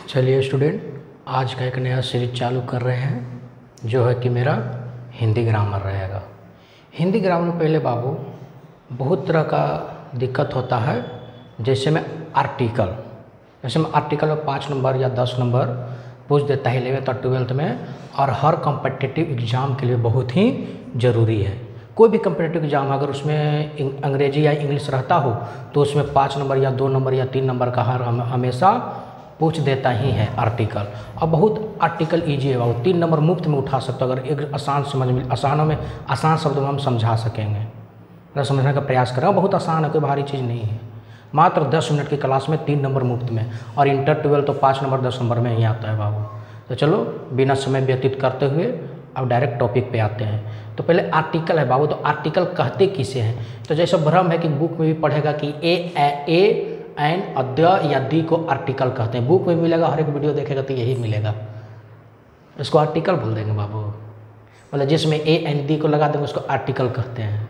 चलिए स्टूडेंट, आज का एक नया सीरीज चालू कर रहे हैं जो है कि मेरा हिंदी ग्रामर रहेगा। हिंदी ग्रामर में पहले बाबू बहुत तरह का दिक्कत होता है। जैसे में आर्टिकल में 5 नंबर या 10 नंबर पूछ देता है 11th और 12th में, और हर कॉम्पिटिटिव एग्ज़ाम के लिए बहुत ही ज़रूरी है। कोई भी कॉम्पिटिटिव एग्ज़ाम अगर उसमें अंग्रेजी या इंग्लिश रहता हो तो उसमें 5 नंबर या 2 नंबर या 3 नंबर का हमेशा पूछ देता ही है आर्टिकल। और बहुत आर्टिकल ईजी है, वो 3 नंबर मुफ्त में उठा सकते हो अगर एक आसान शब्दों में हम समझा सकेंगे, अगर समझने का प्रयास करें। बहुत आसान है, कोई भारी चीज़ नहीं है। मात्र 10 मिनट की क्लास में 3 नंबर मुफ्त में, और इंटर 12 तो 5 नंबर 10 नंबर में ही आता है बाबू। तो चलो बिना समय व्यतीत करते हुए अब डायरेक्ट टॉपिक पे आते हैं। तो पहले आर्टिकल है बाबू। तो आर्टिकल कहते किसे हैं? तो जैसा भ्रम है कि बुक में भी पढ़ेगा कि ए एन अद्य या दी को आर्टिकल कहते हैं। बुक में मिलेगा, हर एक वीडियो देखेगा तो यही मिलेगा। इसको आर्टिकल बोल देंगे बाबू। मतलब जिसमें ए एन दी को लगा देंगे उसको आर्टिकल कहते हैं।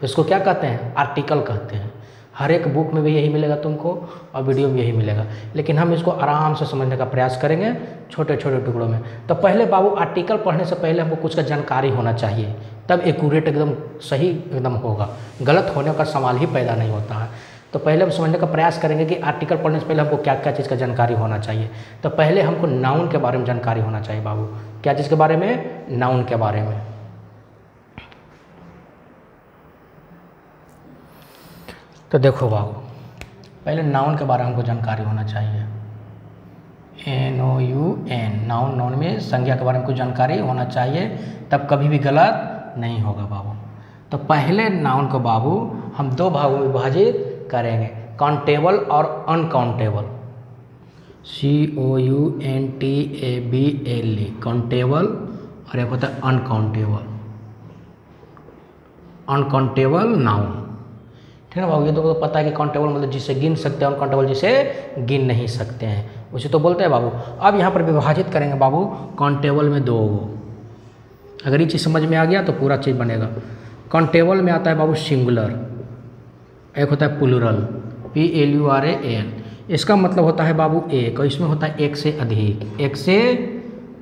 इसको क्या कहते हैं? आर्टिकल कहते हैं। हर एक बुक में भी यही मिलेगा तुमको, और वीडियो में यही मिलेगा। लेकिन हम इसको आराम से समझने का प्रयास करेंगे छोटे छोटे टुकड़ों में। तो पहले बाबू आर्टिकल पढ़ने से पहले हमको कुछ का जानकारी होना चाहिए, तब एक्यूरेट एकदम सही एकदम होगा। गलत होने का सवाल ही पैदा नहीं होता है। तो पहले हम समझने का प्रयास करेंगे कि आर्टिकल पढ़ने से पहले हमको क्या क्या चीज़ का जानकारी होना चाहिए। तो पहले हमको नाउन के बारे में जानकारी होना चाहिए बाबू। क्या चीज़ के बारे में? नाउन के बारे में। तो देखो बाबू, पहले नाउन के बारे में हमको जानकारी होना चाहिए। NOUN, नाउन में संज्ञा के बारे में कुछ जानकारी होना चाहिए, तब कभी भी गलत नहीं होगा बाबू। तो पहले नाउन को बाबू हम 2 भागों में विभाजित करेंगे, काउंटेबल और अनकाउंटेबल। COUNTABLE, काउंटेबल, और एक होता है अनकाउंटेबल। अनकाउंटेबल नाउन, ठीक है बाबू। ये तो पता है कि काउंटेबल मतलब जिसे गिन सकते हैं, अनकाउंटेबल जिसे गिन नहीं सकते हैं, उसे तो बोलते हैं बाबू। अब यहाँ पर विभाजित करेंगे बाबू काउंटेबल में 2। अगर ये चीज़ समझ में आ गया तो पूरा चीज़ बनेगा। काउंटेबल में आता है बाबू सिंगुलर, एक होता है प्लूरल, PLURAL। इसका मतलब होता है बाबू एक, और इसमें होता है एक से अधिक। एक से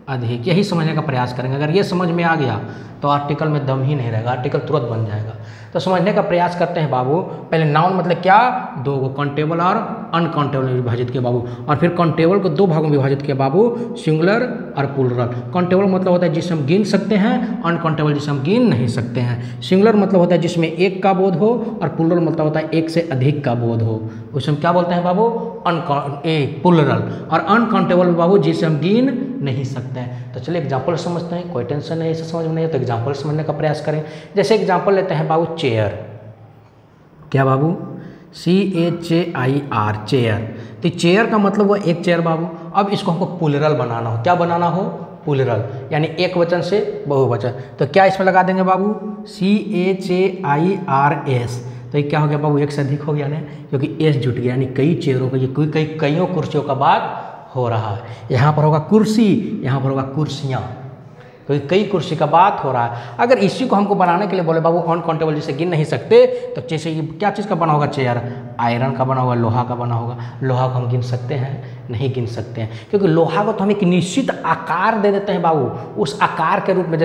अधिक, यही समझने का प्रयास करेंगे। अगर ये समझ में आ गया तो आर्टिकल में दम ही नहीं रहेगा, आर्टिकल तुरंत बन जाएगा। तो समझने का प्रयास करते हैं बाबू। पहले नाउन मतलब क्या? 2 को, काउंटेबल और अनकाउंटेबल में विभाजित किया बाबू। और फिर काउंटेबल को 2 भागों में विभाजित किया बाबू, सिंगुलर और प्लूरल। काउंटेबल मतलब होता है जिसे हम गिन सकते हैं, अनकाउंटेबल जिसे हम गिन नहीं सकते हैं। सिंगुलर मतलब होता है जिसमें एक का बोध हो, और प्लूरल मतलब होता है एक से अधिक का बोध हो, उसे हम क्या बोलते हैं बाबू? प्लूरल। और अनकाउंटेबल बाबू जिसे हम गिन नहीं सकते हैं। तो चलिए एग्जाम्पल समझते हैं, कोई टेंशन नहीं, इसे समझ में नहीं है तो एग्जाम्पल समझने का प्रयास करें। जैसे एग्जाम्पल लेते हैं बाबू चेयर। क्या बाबू? CHAIR, chair. तो चेयर का मतलब वो एक चेयर बाबू। अब इसको हमको प्लूरल बनाना हो, क्या बनाना हो? प्लूरल, यानी एक वचन से बहुवचन। तो क्या इसमें लगा देंगे बाबू? CHAIRS। तो ये क्या हो गया बाबू? एक से अधिक हो गया ना, क्योंकि एस जुट गया, यानी कई चेयरों का, ये कईयों कुर्सियों का बात हो रहा है। यहाँ पर होगा कुर्सी, यहाँ पर होगा कुर्सियाँ, तो कई कुर्सी का बात हो रहा है। अगर इसी को हमको बनाने के लिए बोले बाबू अनकाउंटेबल जिसे गिन नहीं सकते, तो जैसे ये क्या चीज़ का बना होगा? चेयर आयरन का बना होगा, लोहा का बना होगा। लोहा को हम गिन सकते हैं? नहीं गिन सकते हैं, क्योंकि लोहा को तो हम एक निश्चित आकार दे देते हैं बाबू। उस आकार के रूप में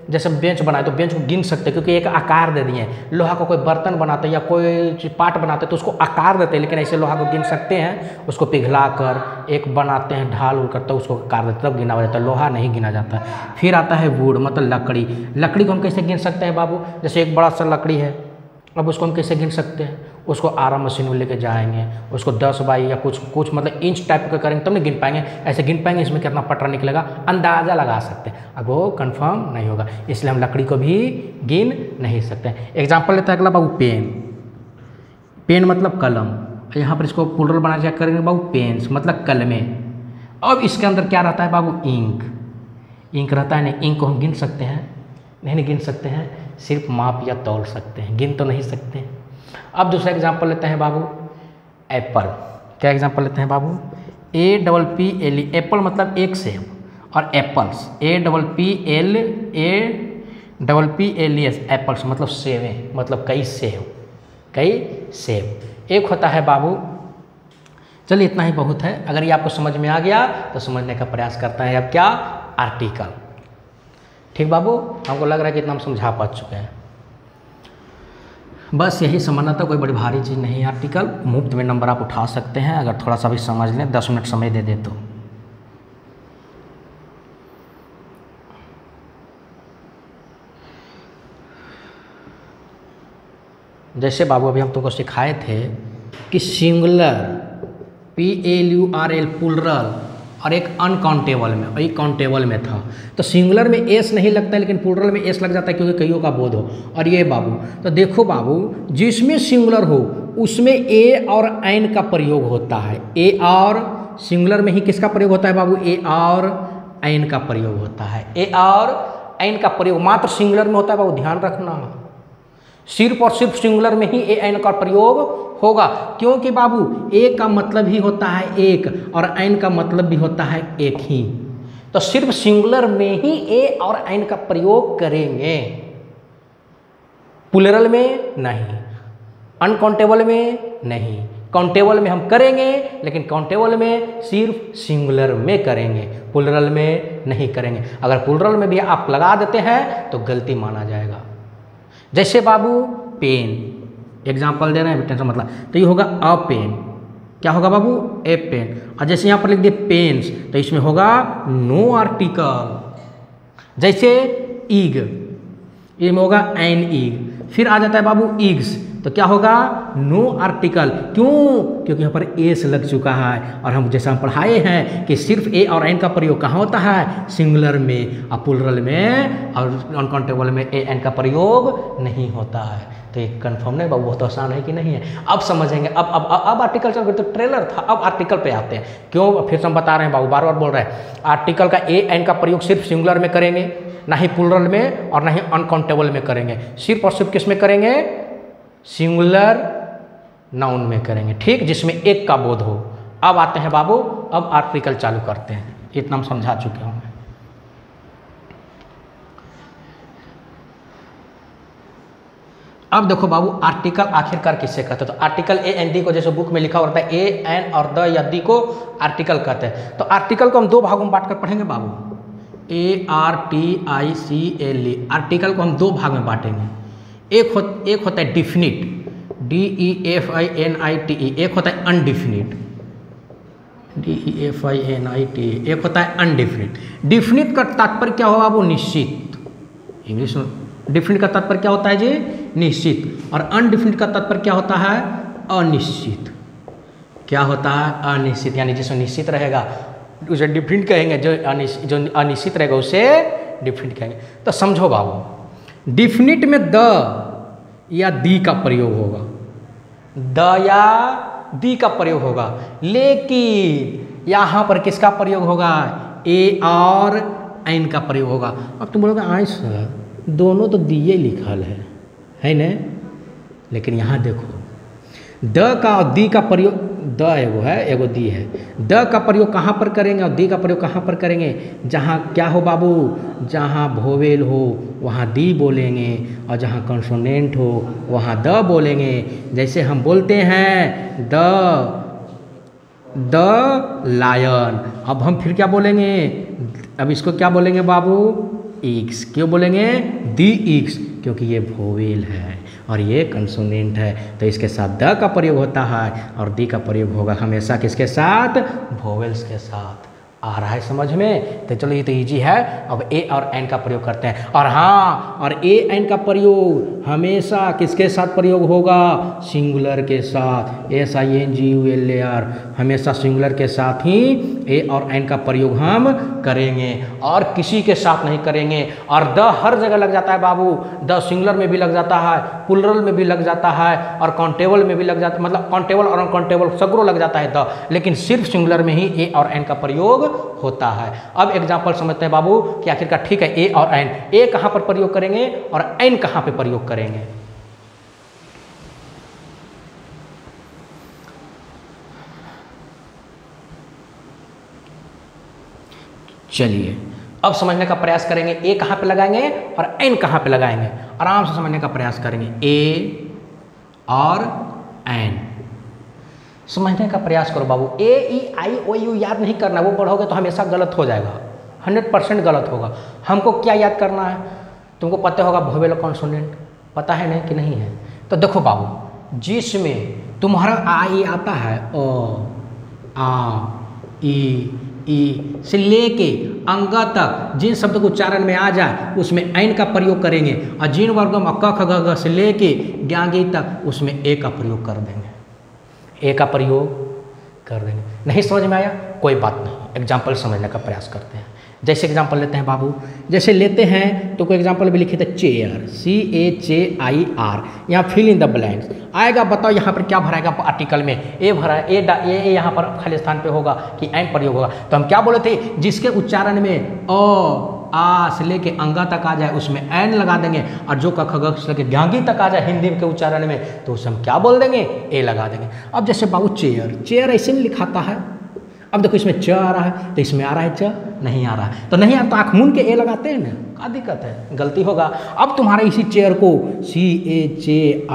जैसे बेंच बनाए तो बेंच को गिन सकते हैं, क्योंकि एक आकार दे दिए। लोहा को कोई बर्तन बनाते हैं या कोई पार्ट बनाते हैं तो उसको आकार देते हैं, लेकिन ऐसे लोहा को गिन सकते हैं? उसको पिघला कर एक बनाते हैं, ढाल उल कर, तो उसको आकार देते तब गिना जाता है। लोहा नहीं गिना जाता है। फिर आता है वुड, मतलब लकड़ी। लकड़ी को हम कैसे गिन सकते हैं बाबू? जैसे एक बड़ा सा लकड़ी है, अब उसको हम कैसे गिन सकते हैं? उसको आरा मशीन में लेके जाएंगे, उसको 10 बाई या कुछ मतलब इंच टाइप का करेंगे तब नहीं गिन पाएंगे। ऐसे गिन पाएंगे इसमें कितना पटरा निकलेगा, अंदाज़ा लगा सकते हैं। अब वो कंफर्म नहीं होगा, इसलिए हम लकड़ी को भी गिन नहीं सकते। एग्जाम्पल लेते हैं अगला बाबू पेन। पेन मतलब कलम, यहाँ पर इसको प्लूरल बना चेक करेंगे बाबू, पेन्स मतलब कलमें। अब इसके अंदर क्या रहता है बाबू? इंक। इंक रहता है, नहीं इंक को हम गिन सकते हैं? नहीं गिन सकते हैं, सिर्फ माप या तौल सकते हैं, गिन तो नहीं सकते। अब दूसरा एग्जाम्पल लेते हैं बाबू एप्पल। क्या एग्जाम्पल लेते हैं बाबू? APPLE, एप्पल मतलब एक सेब, और एप्पल्स APPLES, एप्पल्स मतलब सेवें, मतलब कई सेब। एक होता है बाबू चलिए इतना ही बहुत है। अगर ये आपको समझ में आ गया तो समझने का प्रयास करता है अब क्या, आर्टिकल। ठीक बाबू, हमको लग रहा है कि इतना हम समझा पा चुके हैं। बस यही समझना था, कोई बड़ी भारी चीज़ नहीं है। आर्टिकल मुफ्त में नंबर आप उठा सकते हैं अगर थोड़ा सा भी समझ लें, 10 मिनट समय दे दे तो। जैसे बाबू अभी हम तुमको सिखाए थे कि सिंगुलर PLURL प्लुरल और एक अनकाउंटेबल में, वही काउंटेबल में था। तो सिंगुलर में एस नहीं लगता है लेकिन प्लुरल में एस लग जाता है क्योंकि कईयों का बोध हो। और ये बाबू तो देखो बाबू, जिसमें सिंगुलर हो उसमें ए और एन का प्रयोग होता है। ए और सिंगुलर में ही किसका प्रयोग होता है बाबू, ए और एन का प्रयोग होता है। ए और एन का प्रयोग मात्र सिंगुलर में होता है बाबू, ध्यान रखना। सिर्फ और सिर्फ सिंगुलर में ही ए एन का प्रयोग होगा, क्योंकि बाबू ए का मतलब ही होता है एक और एन का मतलब भी होता है एक ही। तो सिर्फ सिंगुलर में ही ए और एन का प्रयोग करेंगे, प्लुरल में नहीं, अनकाउंटेबल में नहीं। काउंटेबल में हम करेंगे लेकिन काउंटेबल में सिर्फ सिंगुलर में करेंगे, प्लुरल में नहीं करेंगे। अगर प्लुरल में भी आप लगा देते हैं तो गलती माना जाएगा। जैसे बाबू पेन, एग्जाम्पल दे रहे हैं, टेंशन मतलब, तो ये होगा अ पेन। क्या होगा बाबू, ए पेन। और जैसे यहाँ पर लिख दिए पेन्स तो इसमें होगा नो आर्टिकल। जैसे ईग, ये में होगा एन ईग। फिर आ जाता है बाबू ईग्स, तो क्या होगा, नो आर्टिकल। क्यों, क्योंकि यहाँ पर एस लग चुका है। और हम जैसा हम पढ़ाए हैं कि सिर्फ ए और एन का प्रयोग कहाँ होता है, सिंगुलर में, और प्लुरल में और अनकाउंटेबल में ए एन का प्रयोग नहीं होता है। तो ये कन्फर्म नहीं बाबू, बहुत आसान है कि नहीं है। अब समझेंगे। अब आर्टिकल चल गए, तो ट्रेलर था, अब आर्टिकल पे आते हैं। क्यों, फिर से हम बता रहे हैं बाबू, बार बार बोल रहे हैं। आर्टिकल का ए एन का प्रयोग सिर्फ सिंगुलर में करेंगे, ना ही प्लुरल में और ना ही अनकाउंटेबल में करेंगे। सिर्फ और सिर्फ किस में करेंगे, सिंगुलर नाउन में करेंगे, ठीक, जिसमें एक का बोध हो। अब आते हैं बाबू, अब आर्टिकल चालू करते हैं। इतना हम समझा चुके हूँ। अब देखो बाबू, आर्टिकल आखिरकार किससे कहते हैं। तो आर्टिकल ए एन डी को, जैसे बुक में लिखा होता है, ए एन और द या दी को आर्टिकल कहते हैं। तो आर्टिकल को हम दो भागों में बांट कर पढ़ेंगे बाबू, ARTICLE। आर्टिकल को हम दो भाग में बांटेंगे। एक होता है डिफिनिट, DEFINITE। एक होता है अनडिफिनिट, DEFINITE। एक होता है अनडिफिनिट। डिफिनिट का तात्पर्य क्या होगा बाबू, निश्चित। इंग्लिश में डिफिनिट का तात्पर्य क्या होता है जी, निश्चित। और अनडिफिनिट का तात्पर्य क्या होता है, अनिश्चित। क्या होता है, अनिश्चित, यानी जिसमें निश्चित रहेगा उसे डिफिनिट कहेंगे, जो अनिश्चित रहेगा उसे डिफिनिट कहेंगे। तो समझो बाबू, डिफिनिट में द या दी का प्रयोग होगा, द या दी का प्रयोग होगा। लेकिन यहाँ पर किसका प्रयोग होगा, ए और एन का प्रयोग होगा। अब तुम बोलोगे आई सर, दोनों तो दिए लिखल है ना, लेकिन यहाँ देखो, द का और दी का प्रयोग, द एगो है एगो दी है। द का प्रयोग कहाँ पर करेंगे और दी का प्रयोग कहाँ पर करेंगे, जहाँ क्या हो बाबू, जहाँ वोवेल हो वहाँ दी बोलेंगे, और जहाँ कंसोनेंट हो वहाँ द बोलेंगे। जैसे हम बोलते हैं द लायन, अब हम फिर क्या बोलेंगे, अब इसको क्या बोलेंगे बाबू, ईक्स। क्यों बोलेंगे, दी ईक्स, क्योंकि ये वोवेल है और ये कंसोनेंट है। तो इसके साथ द का प्रयोग होता है और दी का प्रयोग होगा हमेशा किसके साथ, वोवेल्स के साथ। आ रहा है समझ में। तो चलो ये तो इजी है। अब ए और एन का प्रयोग करते हैं। और हाँ, और ए एन का प्रयोग हमेशा किसके साथ प्रयोग होगा, सिंगुलर के साथ। SINGULAR, हमेशा सिंगुलर के साथ ही ए और एन का प्रयोग हम करेंगे और किसी के साथ नहीं करेंगे। और द हर जगह लग जाता है बाबू, द सिंगुलर में भी लग जाता है, प्लुरल में भी लग जाता है और काउंटेबल में भी लग जाता है, मतलब काउंटेबल और अनकाउंटेबल सगरों लग जाता है द, लेकिन सिर्फ सिंगुलर में ही ए और एन का प्रयोग होता है। अब एग्जाम्पल समझते हैं बाबू कि आखिरकार ठीक है, ए और एन, ए कहां पर प्रयोग करेंगे और एन कहां पे प्रयोग करेंगे। चलिए अब समझने का प्रयास करेंगे, ए कहां पे लगाएंगे और एन कहां पे लगाएंगे। आराम से समझने का प्रयास करेंगे। ए और एन, समझने का प्रयास करो बाबू। ए ई आई ओ यू याद नहीं करना, वो पढ़ोगे तो हमेशा गलत हो जाएगा, 100% गलत होगा। हमको क्या याद करना है, तुमको पता होगा वोवेल कॉन्सोनेंट, पता है नहीं कि नहीं है? तो देखो बाबू, जिसमें तुम्हारा आ ई आता है, अ आ ई से लेके अंगा तक जिन शब्द को उच्चारण में आ जाए उसमें ऐन का प्रयोग करेंगे, और जिन वर्गों में क ख ग घ से लेके ज्ञांगी तक उसमें ए का प्रयोग कर देंगे, ए का प्रयोग कर देंगे। नहीं समझ में आया? कोई बात नहीं, एग्जाम्पल समझने का प्रयास करते हैं। जैसे एग्जाम्पल लेते हैं बाबू, जैसे लेते हैं तो कोई एग्जाम्पल भी लिखे थे, चेयर, CHAIR, यहाँ फिल इन द ब्लैंक्स आएगा। बताओ यहाँ पर क्या भराएगा आर्टिकल में? ए भरा है, ए यहाँ पर खाली स्थान पे होगा कि एन प्रयोग होगा। तो हम क्या बोले थे, जिसके उच्चारण में अ आ से लेके अंगा तक आ जाए उसमें एन लगा देंगे, और जो क ख ग से लेके ज्ञांगी तक आ जाए हिंदी के उच्चारण में तो उसे हम क्या बोल देंगे, ए लगा देंगे। अब जैसे बाबू चेयर, चेयर ऐसे नहीं लिखाता है। अब देखो इसमें च आ रहा है तो इसमें आ रहा है च, नहीं आ रहा है तो नहीं आ, तो आँख मूंद के ए लगाते हैं ना, क्या दिक्कत है? गलती होगा। अब तुम्हारे इसी चेयर को CHAIRS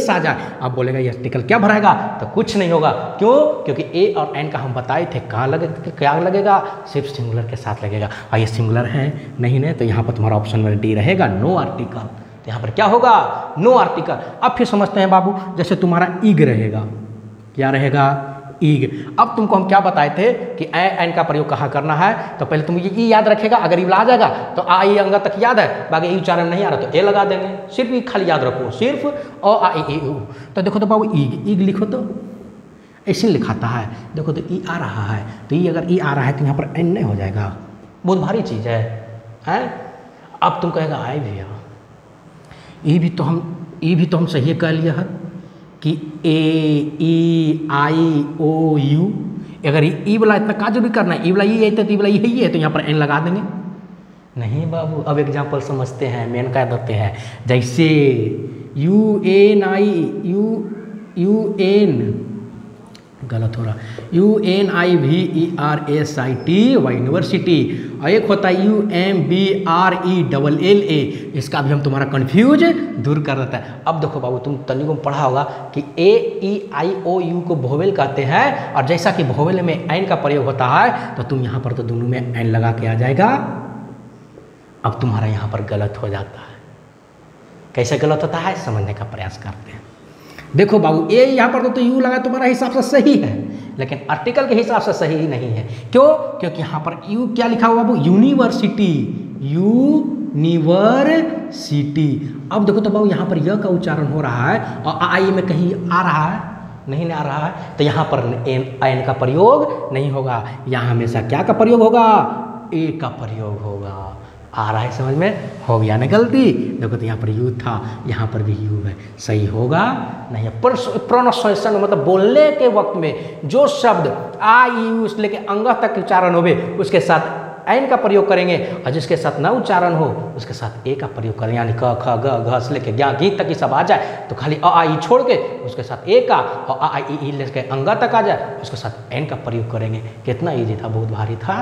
आ जाए, अब बोलेगा ये आर्टिकल क्या भराएगा? तो कुछ नहीं होगा। क्यों? क्योंकि ए और एन का हम बताए थे कहाँ लगेगा, क्या लगेगा, सिर्फ सिंगुलर के साथ लगेगा, और ये सिंगुलर है नहीं, तो यहाँ पर तुम्हारा ऑप्शन में डी रहेगा, नो आर्टिकल। तो यहाँ पर क्या होगा, नो आर्टिकल। अब फिर समझते हैं बाबू, जैसे तुम्हारा ईग रहेगा, क्या रहेगा, ईग। अब तुमको हम क्या बताए थे कि एन का प्रयोग कहाँ करना है, तो पहले तुम ये याद रखेगा, अगर ई आ जाएगा तो आ ई अंगा तक याद है, बाकी ई उच्चारण नहीं आ रहा तो ए लगा देंगे, सिर्फ ई खाली याद रखो, सिर्फ अ आ ई उ। तो देखो तो बाबू ईग, ईग लिखो तो ऐसे लिखाता है, देखो तो ई आ रहा है, तो ई अगर ई आ रहा है तो यहाँ पर एन नहीं हो जाएगा, बहुत भारी चीज़ है, हैं? अब तुम कहेगा आए भैया ई भी तो हम सही कह लिया है कि ए ई आई ओ यू, अगर ई वाला इतना का जरूरी करना है, ई वाला ई है तो ई वाला ई है तो यहाँ पर एन लगा देंगे। नहीं बाबू, अब एग्जाम्पल समझते हैं, मेन क्या देते हैं। जैसे गलत हो रहा, UNIVERSIT यूनिवर्सिटी, और एक होता है UMBRELLA, इसका भी हम तुम्हारा कंफ्यूज दूर कर देता है। अब देखो बाबू, तुम तनिक को पढ़ा होगा कि AEIOU को वोवेल कहते हैं, और जैसा कि वोवेल में एन का प्रयोग होता है तो तुम यहाँ पर तो दोनों में एन लगा के आ जाएगा। अब तुम्हारा यहाँ पर गलत हो जाता है। कैसे गलत होता है समझने का प्रयास करते हैं। देखो बाबू, ए यहाँ पर तो यू लगा तुम्हारा हिसाब से सही है, लेकिन आर्टिकल के हिसाब से सही ही नहीं है। क्यों? क्योंकि यहाँ पर यू क्या लिखा हुआ बाबू, यूनिवर्सिटी, यूनिवर्सिटी। अब देखो तो बाबू यहाँ पर य का उच्चारण हो रहा है और आई में कहीं आ रहा है, नहीं आ रहा है, तो यहाँ पर एन का प्रयोग नहीं होगा, यहाँ हमेशा क्या का प्रयोग होगा, ए का प्रयोग होगा। आ रहा है समझ में? हो गया ना गलती? देखो तो यहाँ पर यू था, यहाँ पर भी यू है, सही होगा नहीं? प्रोनाउंसिएशन मतलब बोलने के वक्त में जो शब्द आ यू से लेके अंग तक उच्चारण होवे उसके साथ एन का प्रयोग करेंगे, और जिसके साथ न उच्चारण हो उसके साथ ए का प्रयोग करेंगे। यानी क ख ग घ से लेके ज्ञ गी तक ये सब आ जाए तो खाली अ आ ई छोड़ के उसके साथ ए का, और आ ई लेके अंग तक आ जाए उसके साथ एन का प्रयोग करेंगे। कितना ईजी था, बहुत भारी था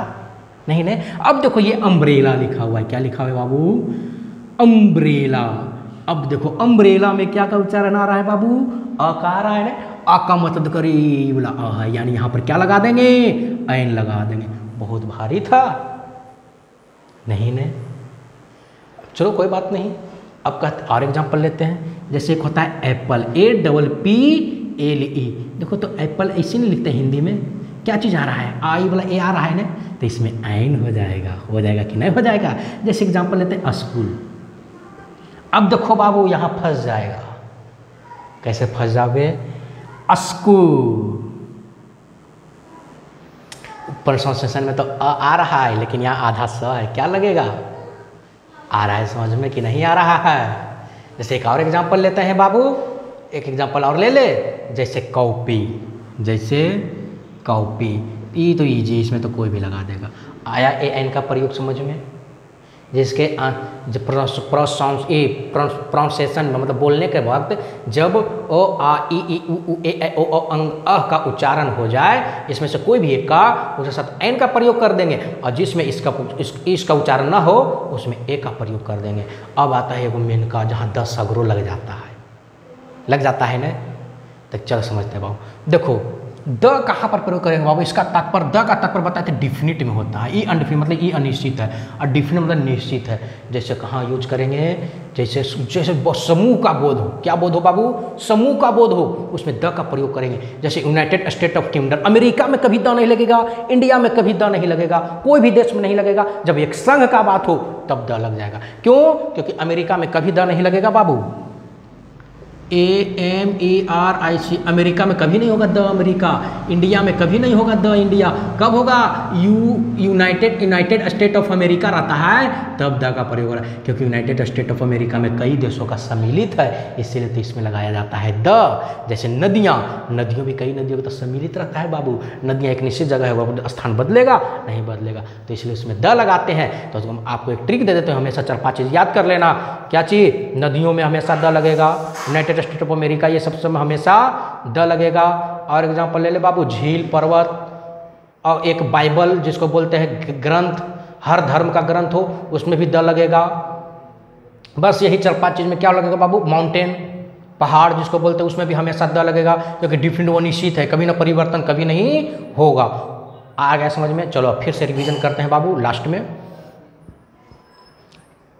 नहीं। अब देखो ये अम्ब्रेला लिखा हुआ है, क्या लिखा हुआ है बाबू, अम्ब्रेला। अब देखो अम्ब्रेला में क्या का उच्चारण आ रहा है बाबू, अ का आ रहा है ना, अ का मतलब करीब वाला अ है, यानी यहाँ पर क्या लगा देंगे, एन लगा देंगे। बहुत भारी था नहीं। चलो कोई बात नहीं। अब कहते और एग्जांपल लेते हैं। जैसे एक होता है एप्पल, APPLE। देखो तो एप्पल ऐसे नहीं लिखते हिंदी में, क्या चीज़ आ रहा है, आई वाला ए आ रहा है ना, तो इसमें एन हो जाएगा कि नहीं हो जाएगा। जैसे एग्जांपल लेते हैं स्कूल। अब देखो बाबू यहाँ फंस जाएगा, कैसे फंस जाओगे, स्कूल प्रोनाउंसिएशन में तो आ रहा है, लेकिन यहाँ आधा स है, क्या लगेगा, आ रहा है समझ में कि नहीं आ रहा है। जैसे एक और एग्जांपल लेते हैं बाबू, एक एग्जांपल और ले ले। जैसे कॉपी, ई तो ईजी, इसमें तो कोई भी लगा देगा। आया ए एन का प्रयोग समझ में, जिसके प्रोनाउंसिएशन में मतलब बोलने के वक्त जब ओ आ ई उ ए ओ अंग अ का उच्चारण हो जाए, इसमें से कोई भी एक का उसके साथ एन का प्रयोग कर देंगे, और जिसमें इसका उच्चारण ना हो उसमें ए का प्रयोग कर देंगे। अब आता है एगो मेन का, जहाँ 10 अगरो लग जाता है ना, तो चलो समझते हैं बाबू। देखो द कहाँ पर प्रयोग करेंगे बाबू, इसका तात्पर्य, द का तात्पर्य बताए थे डिफिनिट में होता है। ई अनडिफिनिट मतलब ई अनिश्चित है, और डिफिनिट मतलब निश्चित है। जैसे कहाँ यूज करेंगे, जैसे समूह का बोध हो, क्या बोध हो बाबू, समूह का बोध हो, उसमें द का प्रयोग करेंगे। जैसे United state of kingdom, America में कभी द नहीं लगेगा, इंडिया में कभी द नहीं लगेगा, कोई भी देश में नहीं लगेगा। जब एक संघ का बात हो तब द लग जाएगा। क्यों? क्योंकि अमेरिका में कभी द नहीं लगेगा बाबू, AMERIC, अमेरिका में कभी नहीं होगा द अमेरिका, इंडिया में कभी नहीं होगा द इंडिया। कब होगा? यूनाइटेड स्टेट ऑफ अमेरिका रहता है तब द का प्रयोग हो रहा है, क्योंकि यूनाइटेड स्टेट ऑफ अमेरिका में कई देशों का सम्मिलित है, इसीलिए तो इसमें लगाया जाता है द। जैसे नदियाँ, नदियों भी कई नदियों का तो सम्मिलित रहता है बाबू। नदियाँ एक निश्चित जगह है, वो स्थान बदलेगा नहीं बदलेगा, तो इसलिए उसमें द लगाते हैं। तो हम आपको एक ट्रिक दे देते हैं, हमेशा 4-5 चीज़ याद कर लेना। क्या चीज़? नदियों में हमेशा द लगेगा, यूनाइटेड स्टेट ऑफ अमेरिका ये सब में हमेशा द लगेगा। और एग्जांपल ले ले बाबू, झील, पर्वत, और एक बाइबल जिसको बोलते हैं ग्रंथ, हर धर्म का ग्रंथ हो उसमें भी द लगेगा। बस यही 4-5 चीज़ में क्या लगेगा बाबू, माउंटेन, पहाड़ जिसको बोलते हैं उसमें भी हमेशा द लगेगा, क्योंकि डिफरेंट वो निश्चित है, कभी ना परिवर्तन कभी नहीं होगा। आ गया समझ में? चलो अब फिर से रिवीजन करते हैं बाबू। लास्ट में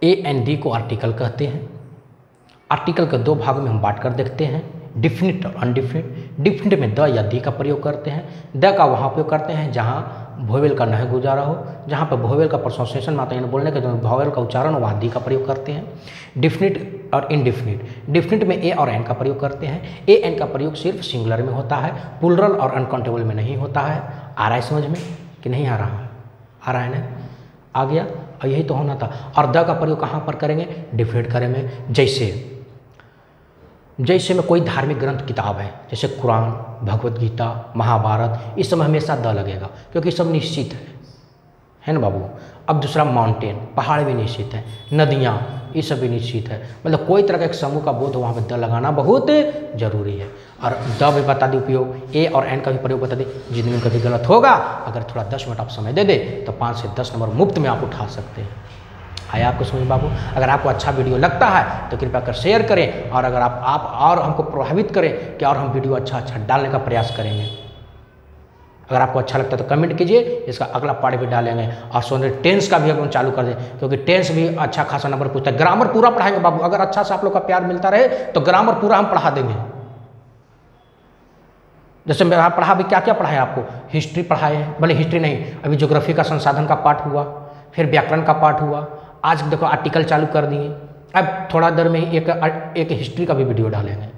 A&D को आर्टिकल कहते हैं। आर्टिकल के 2 भागों में हम बांट कर देखते हैं, डिफिनिट और अनडिफिनिट। डिफिनिट में द या दी का प्रयोग करते हैं। द का वहाँ प्रयोग करते हैं जहाँ वोवेल का नहीं गुजारा हो, जहाँ पर वोवेल का प्रोनाउंसिएशन माता यानी बोलने के जो वोवेल का उच्चारण हो वहाँ दी का प्रयोग करते हैं। डिफिनिट और इनडिफिनिट, डिफिनिट में ए और एन का प्रयोग करते हैं। ए एन का प्रयोग सिर्फ सिंगुलर में होता है, प्लुरल और अनकाउंटेबल में नहीं होता है। आ रहा है समझ में कि नहीं आ रहा है? आ रहा है ना? आ गया। और यही तो होना था। और द का प्रयोग कहाँ पर करेंगे? डिफिनिट करेंगे। जैसे में कोई धार्मिक ग्रंथ किताब है, जैसे कुरान, भगवत गीता, महाभारत, इस समय हमेशा द लगेगा, क्योंकि सब निश्चित है ना बाबू। अब दूसरा माउंटेन, पहाड़ भी निश्चित है, नदियाँ, ये सब भी निश्चित है। मतलब कोई तरह का एक समूह का बोध हो वहाँ पर द लगाना बहुत जरूरी है। और द भी बता दी उपयोग, ए और एन का भी प्रयोग बता दी। जिनमें कभी गलत होगा, अगर थोड़ा 10 मिनट आप समय दे दे तो 5 से 10 नंबर मुफ्त में आप उठा सकते हैं। आया आपको समझ बाबू? अगर आपको अच्छा वीडियो लगता है तो कृपया कर शेयर करें, और अगर आप और हमको प्रभावित करें कि और हम वीडियो अच्छा डालने का प्रयास करेंगे। अगर आपको अच्छा लगता है तो कमेंट कीजिए, इसका अगला पार्ट भी डालेंगे। और सोने टेंस का भी हम चालू कर दें, क्योंकि टेंस भी अच्छा खासा नंबर पूछता है। ग्रामर पूरा पढ़ाएंगे बाबू, अगर अच्छा से आप लोग का प्यार मिलता रहे तो ग्रामर पूरा हम पढ़ा देंगे। जैसे मैं पढ़ा भी, क्या क्या पढ़ाया आपको? हिस्ट्री पढ़ाए हैं, भले हिस्ट्री नहीं, अभी ज्योग्राफी का संसाधन का पाठ हुआ, फिर व्याकरण का पाठ हुआ। आज देखो आर्टिकल चालू कर दिए। अब थोड़ा देर में ही एक हिस्ट्री का भी वीडियो डालेंगे।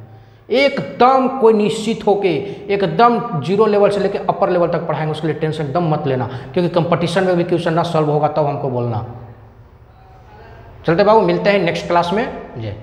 एकदम कोई निश्चित होके एकदम 0 लेवल से लेकर अपर लेवल तक पढ़ाएंगे, उसके लिए टेंशन एकदम मत लेना, क्योंकि कंपटीशन में भी क्वेश्चन ना सॉल्व होगा तब हमको बोलना। चलते बाबू, मिलते हैं नेक्स्ट क्लास में। जय।